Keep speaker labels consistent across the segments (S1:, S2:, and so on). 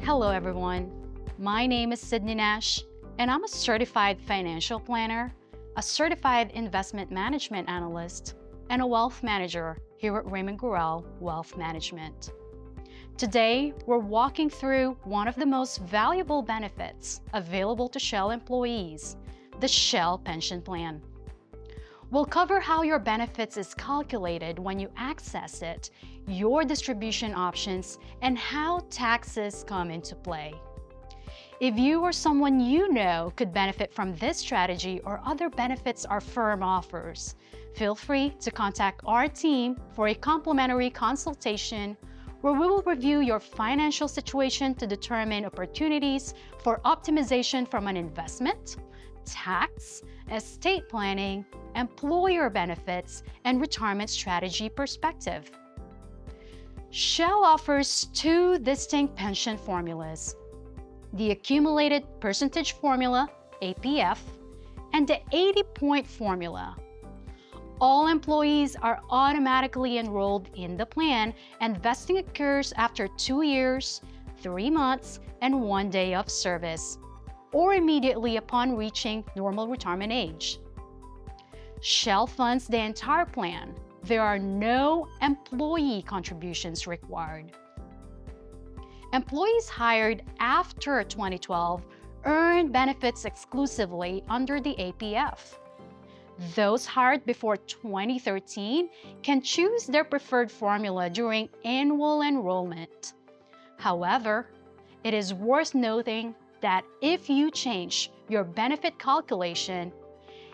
S1: Hello everyone, my name is Cydney Nash and I'm a certified financial planner, a certified investment management analyst, and a wealth manager here at Raymond Gurrell Wealth Management. Today, we're walking through one of the most valuable benefits available to Shell employees, the Shell Pension Plan. We'll cover how your benefits is calculated when you access it, your distribution options, and how taxes come into play. If you or someone you know could benefit from this strategy or other benefits our firm offers, feel free to contact our team for a complimentary consultation where we will review your financial situation to determine opportunities for optimization from an investment, tax, estate planning, employer benefits, and retirement strategy perspective. Shell offers two distinct pension formulas: the Accumulated Percentage Formula, APF, and the 80-point formula. All employees are automatically enrolled in the plan, and vesting occurs after 2 years, 3 months, and 1 day of service, or immediately upon reaching normal retirement age. Shell funds the entire plan. There are no employee contributions required. Employees hired after 2012 earn benefits exclusively under the APF. Those hired before 2013 can choose their preferred formula during annual enrollment. However, it is worth noting that if you change your benefit calculation,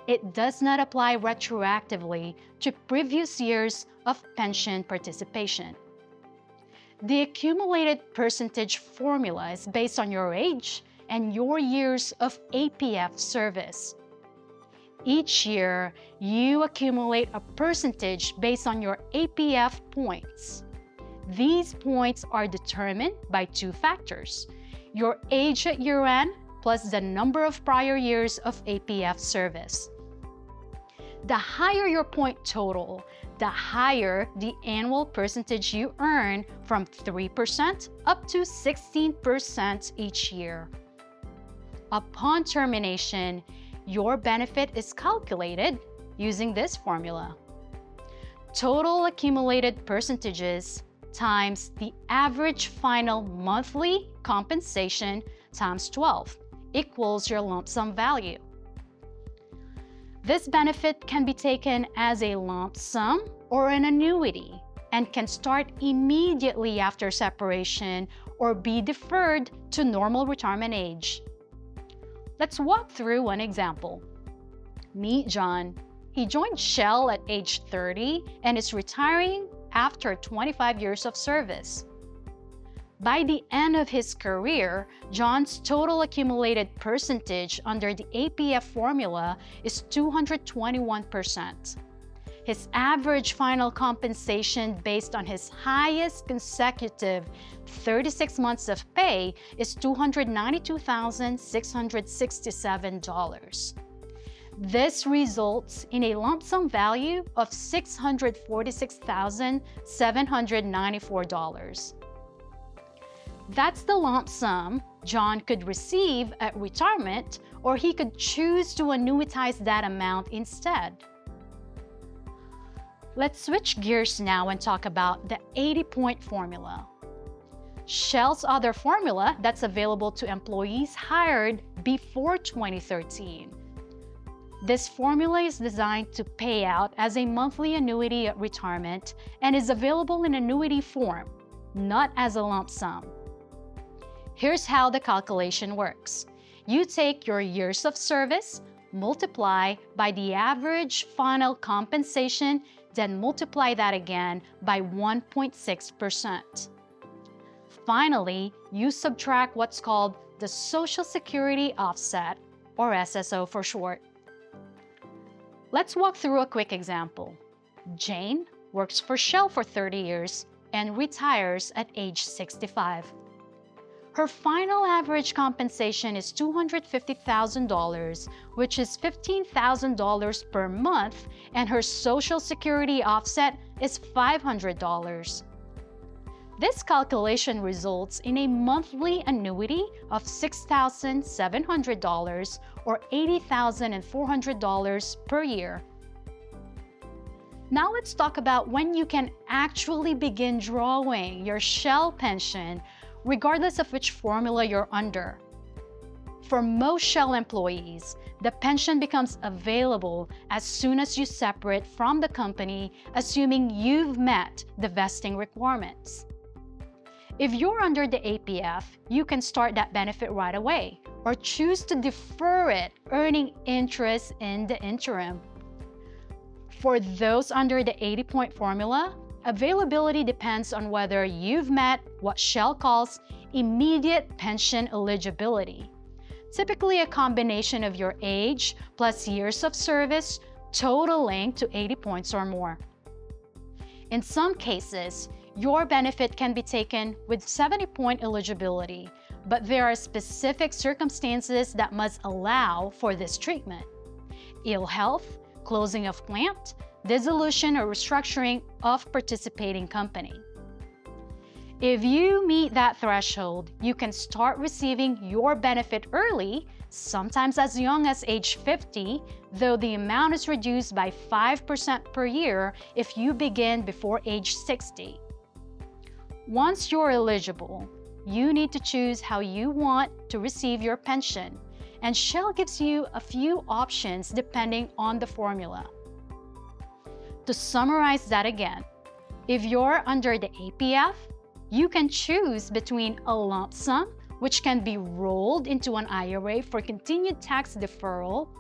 S1: it does not apply retroactively to previous years of pension participation. The accumulated percentage formula is based on your age and your years of APF service. Each year, you accumulate a percentage based on your APF points. These points are determined by two factors: your age at year-end plus the number of prior years of APF service. The higher your point total, the higher the annual percentage you earn, from 3% up to 16% each year. Upon termination, your benefit is calculated using this formula: total accumulated percentages times the average final monthly compensation times 12 equals your lump sum value. This benefit can be taken as a lump sum or an annuity and can start immediately after separation or be deferred to normal retirement age. Let's walk through one example. Meet John. He joined Shell at age 30 and is retiring after 25 years of service. By the end of his career, John's total accumulated percentage under the APF formula is 221%. His average final compensation based on his highest consecutive 36 months of pay is $292,667. This results in a lump sum value of $646,794. That's the lump sum John could receive at retirement, or he could choose to annuitize that amount instead. Let's switch gears now and talk about the 80-point formula. Shell's other formula that's available to employees hired before 2013. This formula is designed to pay out as a monthly annuity at retirement and is available in annuity form, not as a lump sum. Here's how the calculation works. You take your years of service, multiply by the average final compensation, then multiply that again by 1.6%. Finally, you subtract what's called the Social Security offset, or SSO for short. Let's walk through a quick example. Jane works for Shell for 30 years and retires at age 65. Her final average compensation is $250,000, which is $15,000 per month, and her Social Security offset is $500. This calculation results in a monthly annuity of $6,700 or $80,400 per year. Now let's talk about when you can actually begin drawing your Shell pension, regardless of which formula you're under. For most Shell employees, the pension becomes available as soon as you separate from the company, assuming you've met the vesting requirements. If you're under the APF, you can start that benefit right away or choose to defer it, earning interest in the interim. For those under the 80-point formula, availability depends on whether you've met what Shell calls immediate pension eligibility, typically a combination of your age plus years of service totaling to 80 points or more. In some cases, your benefit can be taken with 70-point eligibility, but there are specific circumstances that must allow for this treatment: ill health, closing of plant, dissolution or restructuring of participating company. If you meet that threshold, you can start receiving your benefit early, sometimes as young as age 50, though the amount is reduced by 5% per year if you begin before age 60. Once you're eligible, you need to choose how you want to receive your pension, and Shell gives you a few options depending on the formula. To summarize that again, if you're under the APF, you can choose between a lump sum, which can be rolled into an IRA for continued tax deferral,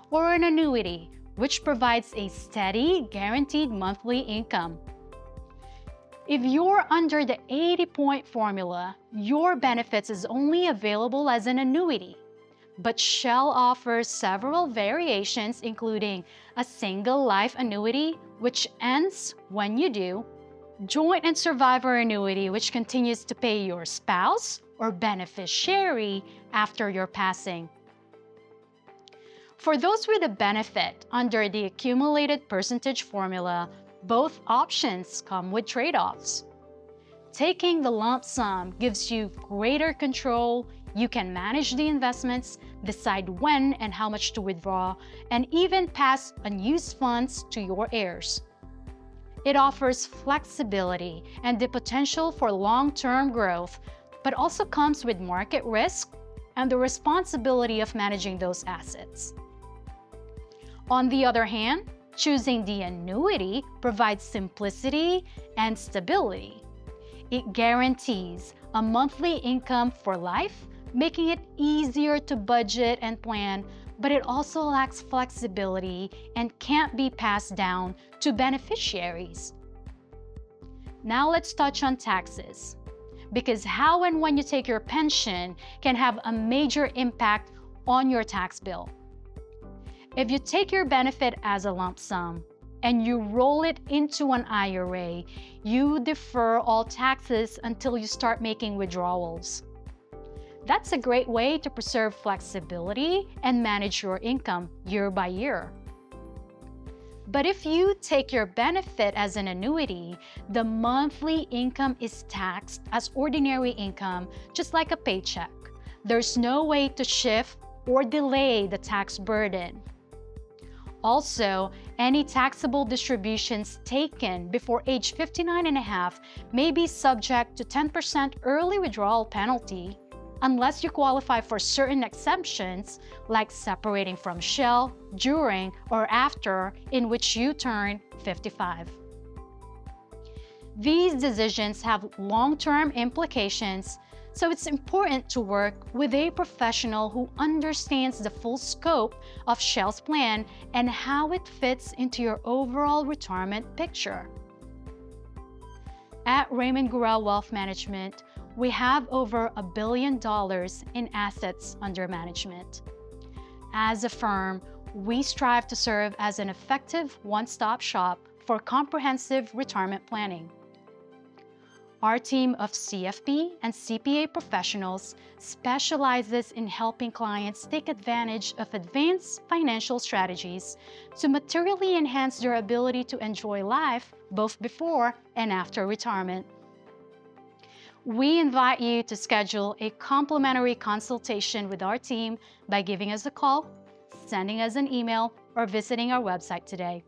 S1: or an annuity, which provides a steady, guaranteed monthly income. If you're under the 80-point formula, your benefits is only available as an annuity, but Shell offers several variations, including a single life annuity, which ends when you do, joint and survivor annuity, which continues to pay your spouse or beneficiary after your passing. For those with a benefit under the accumulated percentage formula, both options come with trade-offs. Taking the lump sum gives you greater control. You can manage the investments, decide when and how much to withdraw, and even pass unused funds to your heirs. It offers flexibility and the potential for long-term growth, but also comes with market risk and the responsibility of managing those assets. On the other hand, choosing the annuity provides simplicity and stability. It guarantees a monthly income for life, making it easier to budget and plan, but it also lacks flexibility and can't be passed down to beneficiaries. Now let's touch on taxes, because how and when you take your pension can have a major impact on your tax bill. If you take your benefit as a lump sum and you roll it into an IRA, you defer all taxes until you start making withdrawals. That's a great way to preserve flexibility and manage your income year by year. But if you take your benefit as an annuity, the monthly income is taxed as ordinary income, just like a paycheck. There's no way to shift or delay the tax burden. Also, any taxable distributions taken before age 59.5 may be subject to 10% early withdrawal penalty, unless you qualify for certain exemptions like separating from Shell during or after in which you turn 55. These decisions have long-term implications, so it's important to work with a professional who understands the full scope of Shell's plan and how it fits into your overall retirement picture. At Raymond Gurrell Wealth Management, we have over $1 billion in assets under management. As a firm, we strive to serve as an effective one-stop shop for comprehensive retirement planning. Our team of CFP and CPA professionals specializes in helping clients take advantage of advanced financial strategies to materially enhance their ability to enjoy life both before and after retirement. We invite you to schedule a complimentary consultation with our team by giving us a call, sending us an email, or visiting our website today.